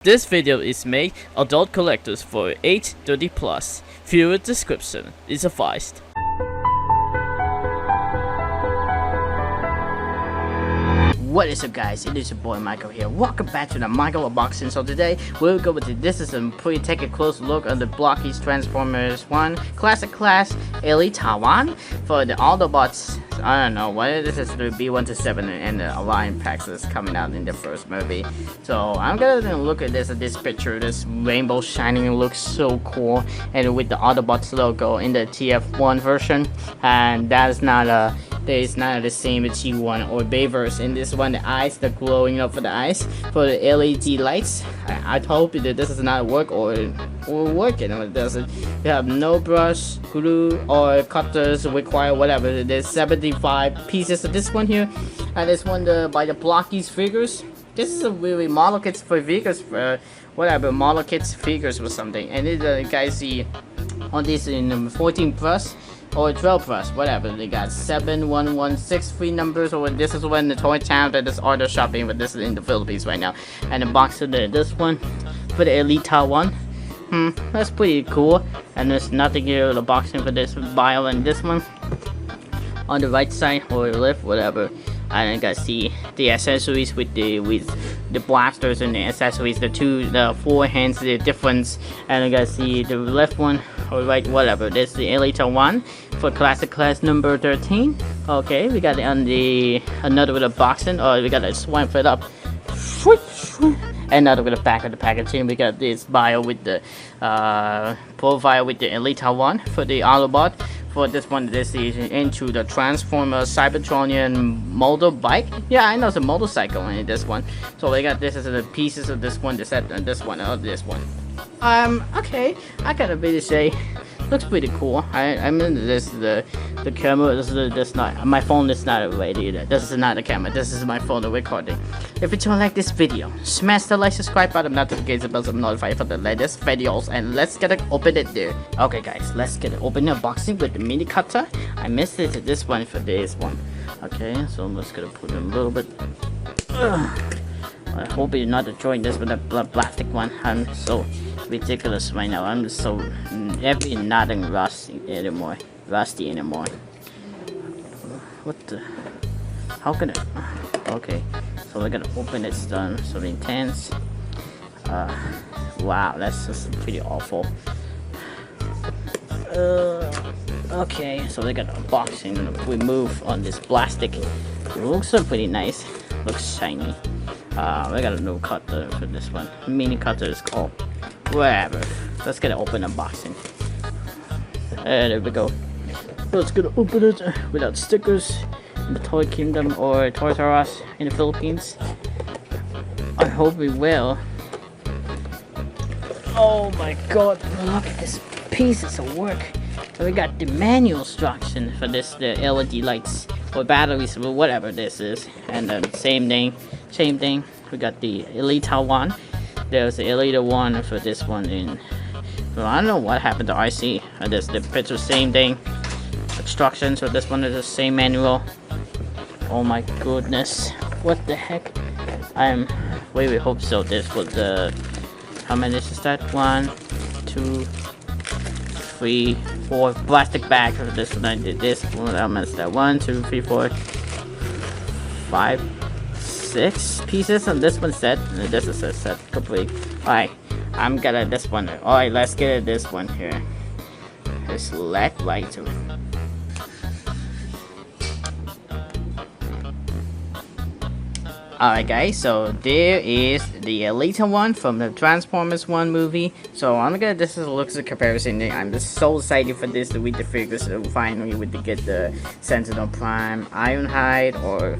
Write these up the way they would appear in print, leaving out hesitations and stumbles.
This video is made adult collectors for age 30+. Viewer description is advised. What is up, guys? It is your boy Michael here. Welcome back to the Michael Unboxing. So today we'll go with this is a pretty take a close look on the Blokees Transformers 1 Classic Class ELITA-1 for the Autobots. I don't know what this is, the B1 to 7 and the Alliance packs is coming out in the first movie. So I'm gonna look at this picture. This rainbow shining looks so cool, and with the Autobots logo in the TF1 version, and that is not a. It's not the same as G1 or Bayverse. In this one, the eyes, the glowing up for the eyes, for the LED lights. I hope that this does not work or working. It doesn't. You have no brush, glue, or cutters required. Whatever. There's 75 pieces of this one here, and this one by the Blokees figures. This is a really model kits for figures, whatever model kits figures or something. And you guys see on this in 14 plus. Or 12 plus, whatever. They got 71163 numbers, or this is when the toy town that is order shopping, but this is in the Philippines right now. And the box of this one for the ELITA-1. That's pretty cool. And there's nothing here, the boxing for this bio and this one. On the right side or left, whatever. And you guys see the accessories with the blasters and the accessories, the four hands, the difference. And you guys see the left one or right, whatever. This is the ELITA-1 for classic class number 13. Okay, we got it on the another with a boxing, or we got to swipe it up. Another with the back of the packaging. We got this bio with the profile with the ELITA-1 for the Autobot. For this one, this is into the Transformer Cybertronian motorbike. Yeah, I know it's a motorcycle in this one. So we got this as the pieces of this one, the set, and this one, this one. Okay, I gotta really say, looks pretty cool. I mean, this the camera. This not my phone is not ready either. This is not the camera. This is my phone recording. If you don't like this video, smash the like, subscribe button, notification bell, so I'm notified for the latest videos, and let's get it open it there. Okay, guys, let's get it open the unboxing with the mini cutter. I missed it to this one for this one. Okay, so I'm just gonna put in a little bit. I hope you're not enjoying this with the plastic one. I'm so ridiculous right now. I'm so nothing rusty anymore. What the? How can it? Okay, so we're gonna open it. Done. So intense. Wow, that's just pretty awful. Okay, so we got unboxing. We move on this plastic. It looks so pretty nice. Looks shiny. We got a new cutter for this one. Mini cutter is called. Whatever. Let's get it open unboxing. There we go. Let's get it open it without stickers in the Toy Kingdom or Toys R Us in the Philippines. I hope we will. Oh my god, look at this pieces of work. So we got the manual instruction for this, the LED lights or batteries or whatever this is, and then same thing. We got the ELITA-1. There's the ELITA-1 for this one in. Well, I don't know what happened to RC. This the picture, same thing. Instructions for this one is the same manual. Oh my goodness, what the heck? We hope so. This was the. How many is that? 1, 2, 3, 4 plastic bags for this one. I did this one. I missed that. 1, 2, 3, 4, 5, 6 pieces on this one set. This is a set complete. Alright, I'm gonna this one. Alright, let's get this one here. It's LED light. Alright guys, so there is the ELITA-1 from the Transformers 1 movie. So I'm gonna, this is looks a comparison. I'm just so excited for this to read the figures. So finally we get the Sentinel Prime, Ironhide, or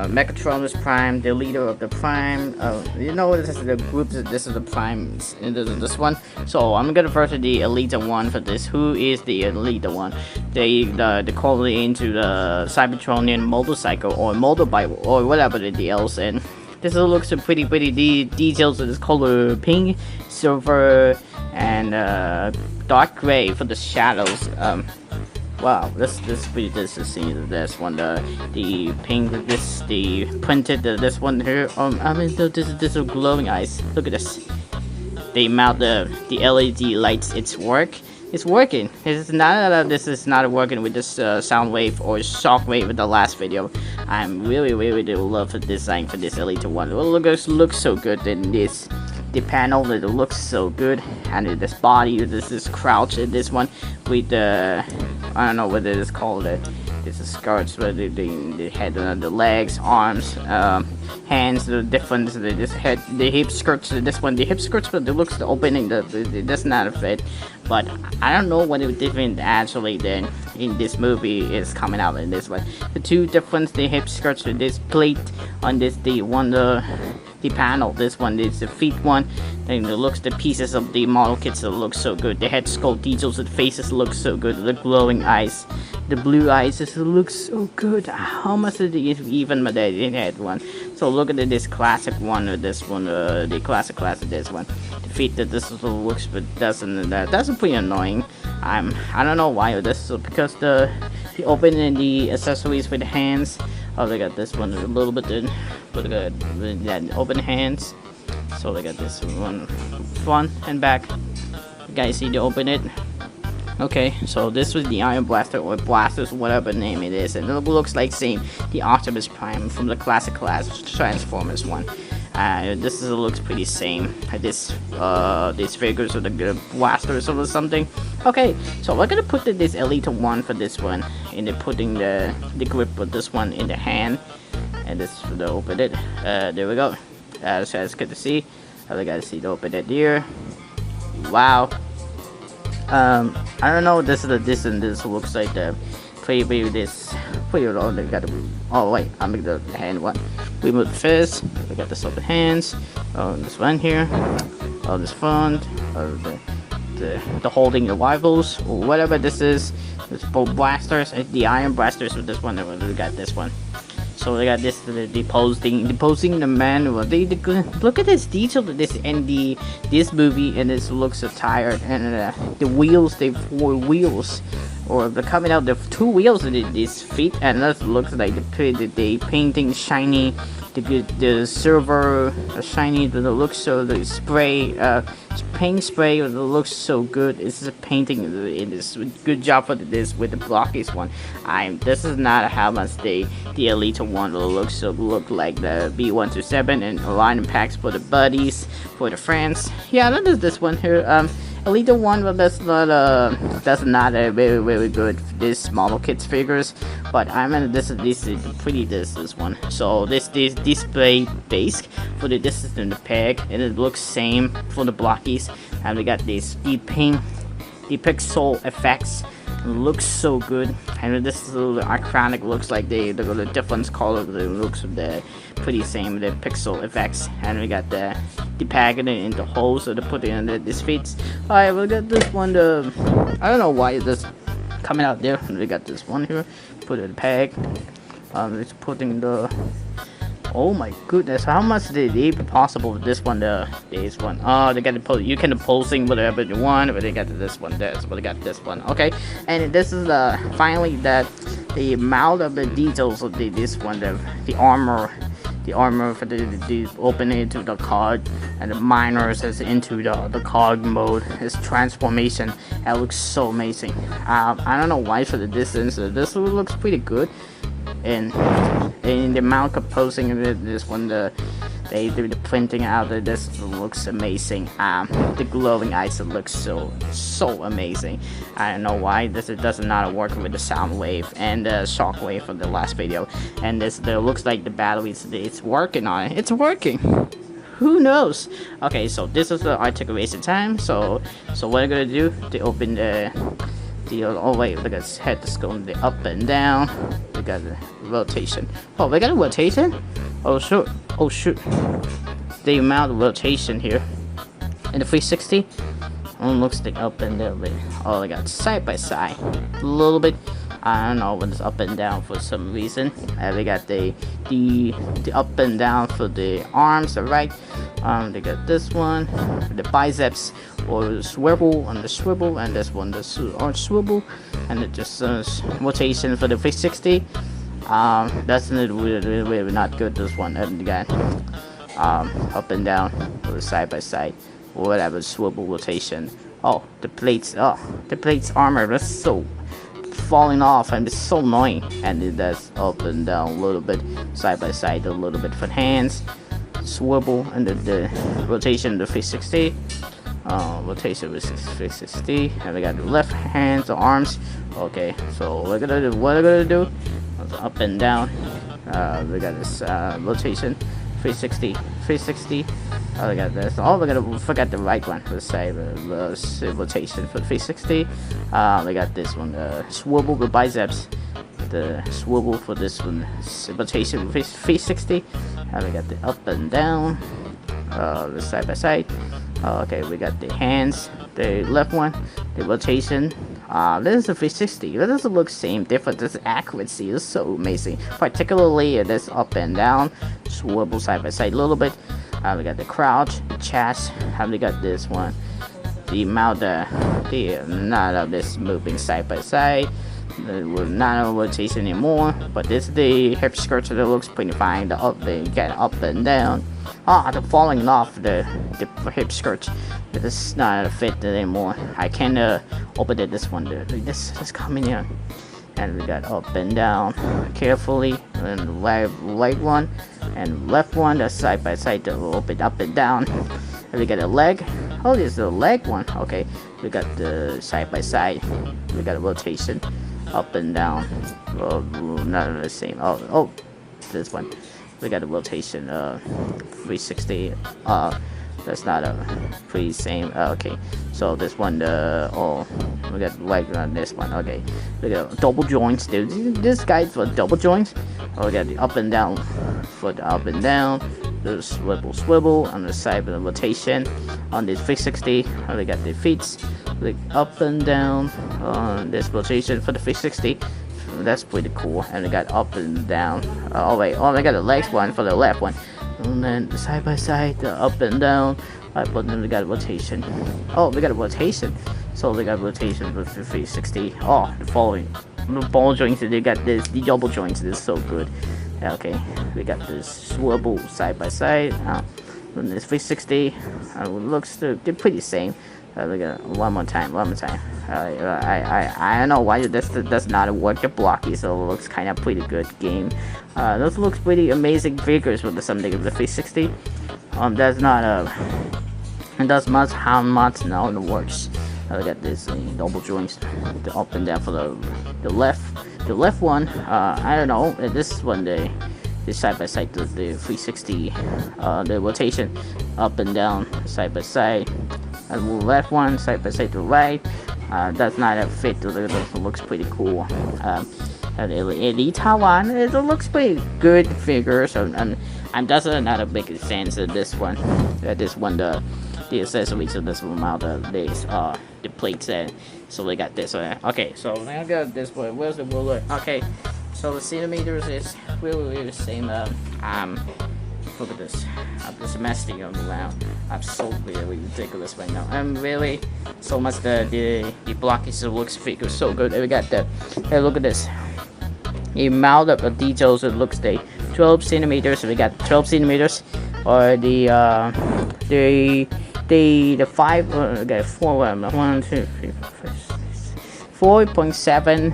Megatronus Prime, the leader of the Prime. You know, this is the group. This is the Prime. This one. So I'm gonna first the ELITA-1 for this. Who is the ELITA-1? They call it into the Cybertronian motorcycle or motorbike or whatever the else. And this looks pretty details of this color: pink, silver, and dark gray for the shadows. Wow, this pretty this is seeing this one the pink the printed this one here. I mean this is glowing eyes. Look at this. They mount the LED lights. It's working. This is not working with this SOUNDWAVE or SHOCKWAVE in the last video. I'm really do love the design for this ELITA-1. It looks so good in this. The panel, it looks so good, and this body, this is crouch in this one with the I don't know what it is called. This is skirts, but the head, the legs, arms, hands, the difference. This head, the hip skirts. This one, the hip skirts, but it looks the opening. It does not fit. But I don't know what it different actually then in this movie is coming out in this one. The two difference, the hip skirts with this plate on this the panel. This one is the feet one. Then the pieces of the model kits look so good. The head sculpt details, the faces look so good. The glowing eyes, the blue eyes, it looks so good. How much did it even but they had one? So look at this classic one or this one, the classic this one. The feet that this looks but doesn't. That's pretty annoying. I don't know why this is because the opening the accessories with the hands. Oh, they got this one a little bit in, but they got open hands. So they got this one front and back. You guys see to open it. Okay, so this was the Iron Blaster or Blasters, whatever name it is, and it looks like same the Optimus Prime from the classic class Transformers one. This looks pretty same. These figures of the blasters or something. Okay, so we're gonna put this ELITA-1 for this one, and then putting the grip of this one in the hand, and this to open it. There we go. So it's good to see. We gotta see to open it here. Wow. I don't know. This is the distance. This looks like the preview. This preview. They got to. Oh wait, I'm gonna do the hand one. We move the fist. We got this open hands. Oh, this one here. Oh, this front. Oh, the holding the rivals or whatever this is. It's both blasters. The iron blasters with this one. We got this one. So they got this deposing the man. Well, they look at this detail to this in this movie, and this looks so tired. And the wheels, they 4 wheels, or they're coming out. The 2 wheels in these feet, and that looks like the painting shiny. The silver shiny. That looks so the spray. Paint spray that looks so good. It's a painting in this. Good job for this with the Blokees one. This is not how much the ELITA-1 will look like the B127 and alignment packs for the buddies, for the friends. Yeah, that is this one here. ELITA-1, well, that's not a very good this model kits figures, but I mean this is pretty this one. So this display base for this is in the peg, and it looks same for the Blokees, and we got this the pixel effects. Looks so good, and this is a little iconic. Looks like the different color. The looks of the pretty same the pixel effects, and we got the packaging in the holes so to put it in this fits. Alright, we got this one. I don't know why this coming out there. We got this one here. Put it in the bag. It's putting the. Oh my goodness! How much did it be possible with this one? This one. Oh, they got the you can posing whatever you want, but they got this one. This, but they got this one. Okay, and this is finally the amount of the details of this one. The armor for the opening to the card, and the miners is into the card mode. It's transformation. That looks so amazing. I don't know why for the distance. This looks pretty good. And the amount of posing of this one, the printing out of this looks amazing. The glowing eyes, it looks so amazing. I don't know why it does not work with the SOUNDWAVE and the SHOCKWAVE from the last video. And this looks like the batteries, it's working on it. It's working. Who knows? Okay, so this is the articulation time. So what I'm gonna do to open oh wait, look at head that's going the up and down. We got the rotation. Oh, we got a rotation? Oh shoot. Oh shoot. The amount of rotation here. And the 360. Looks like up and down. Oh, I got side by side. A little bit. I don't know, when it's up and down for some reason. We got the up and down for the arms, alright. They got this one, the biceps or swivel on the swivel, and this one the swivel, and it just rotation for the 360. That's really not good. This one, and again, up and down or side by side, or whatever, swivel rotation. Oh, the plates armor, that's so falling off, and it's so annoying. And it does up and down a little bit, side by side a little bit for hands, swivel, and the rotation, the 360. Rotation with 360, and we got the left hands or arms. Okay, so what we're gonna do up and down. We got this rotation 360. We got this. Oh, we're gonna forget the right one. Let's say the rotation for 360. We got this one, swivel with biceps. The swivel for this one, rotation 360. And we got the up and down, the side by side. Okay, we got the hands, the left one, the rotation. This is a 360. It doesn't look same different. This accuracy is so amazing. Particularly this up and down, swivel side by side a little bit. We got the crouch, the chest, and we got this one. The amount none of this moving side by side. We're not on rotation anymore. But this is the hip skirt, so it looks pretty fine. They get up and down. The falling off the hip skirt. This is not a fit anymore. I can't open it. This one. This is coming in. And we got up and down carefully, and the right one and left one, that's side by side to open up and down. And we got a leg. Oh, there's the leg one. Okay, we got the side by side. We got a rotation up and down. Well, not the same. Oh, this one. We got a rotation 360. That's not a pretty same. Okay, so this one, we got right on this one. Okay, we got double joints. This guy's for double joints. We got the up and down for the up and down. The swivel on the side of the rotation on this 360. We got the feet, like up and down on this rotation for the 360. That's pretty cool. And we got up and down. We got the legs one for the left one. And then the side by side, the up and down. Right, but then we got a rotation. Oh, we got a rotation. So we got rotation with the 360. Oh, the following. The ball joints, they got this. The double joints, this is so good. Okay, we got this swivel side by side. And this 360. Looks they're pretty same. We got one more time. I don't know why this does not work the Blokees, so it looks kind of pretty good game. Those looks pretty amazing figures with something of the 360. That's not it does much how much now it works. We got this double joints, the up and down for the left one. I don't know. This one the side by side to the 360, the rotation up and down side by side. And the left one side by side to right. That's not a fit. It looks pretty cool. And ELITA-1, it looks pretty good figure. So I'm just not a big fan of this one. The accessories of this one, the plates. So we got this one. Okay, so now I got this one. Where's the ruler? Okay, so the centimeters is really the same. Look at this. I'm just messing around. I'm so really ridiculous right now. I'm really so much the Blokees looks figure so good. We got the look at this. The amount of details it looks 12 centimeters. We got 12 centimeters, or the 5 okay 4.7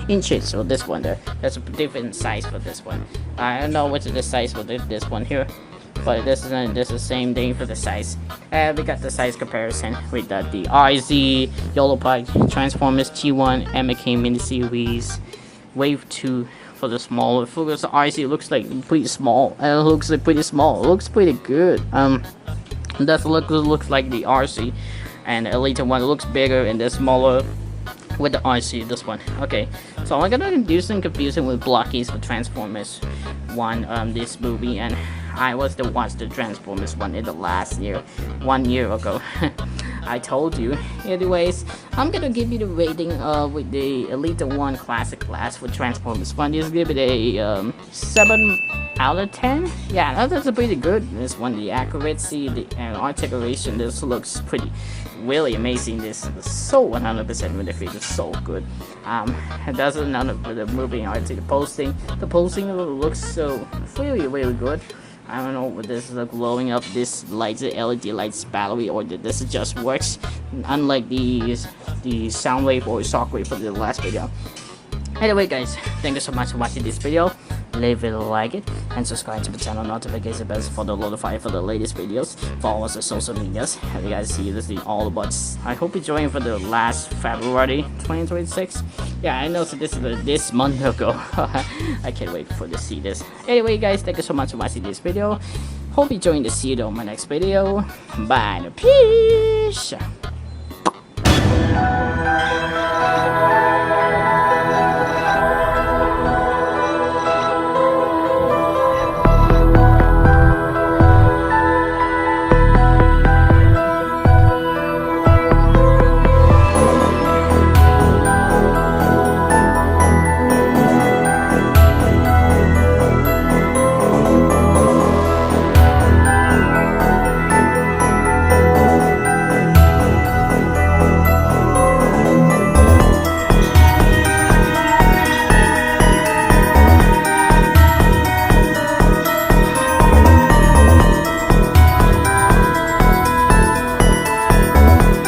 inches for this one. There's a different size for this one. I don't know what's the size for this one here, but this is the same thing for the size. We got the size comparison with the ARCEE, YOLOPARK, Transformers T1, MK miniseries, Wave 2 for the smaller figures. The ARCEE looks like pretty small. It looks like pretty small. It looks pretty good. That looks like the ARCEE, and ELITA-1 looks bigger and the smaller with the ARCEE. This one. Okay, so I'm gonna do some confusion with Blokees for Transformers 1. This movie, and I was to watch the Transformers 1 in the last year, 1 year ago. I told you. Anyways, I'm gonna give you the rating with the ELITA-1 classic class for Transformers 1. Just give it a 7 out of 10. Yeah, that's pretty good. This one, the accuracy, the articulation, this looks pretty really amazing. This is so 100% with the feet is so good. It doesn't none of the moving art, the posting looks so really good. I don't know what this is glowing up this lights, the LED lights battery, or this just works unlike the SOUNDWAVE or STARSCREAM for the last video. Anyway guys, thank you so much for watching this video. Leave it a like it and subscribe to the channel, notification bells for the notify for the latest videos. Follow us on social medias. And you guys see this in all the buts. I hope you joined for the last February 2026. Yeah, I know, so this is this month ago. I can't wait for to see this. Anyway guys, thank you so much for watching this video. Hope you join to see you on my next video. Bye. Peace.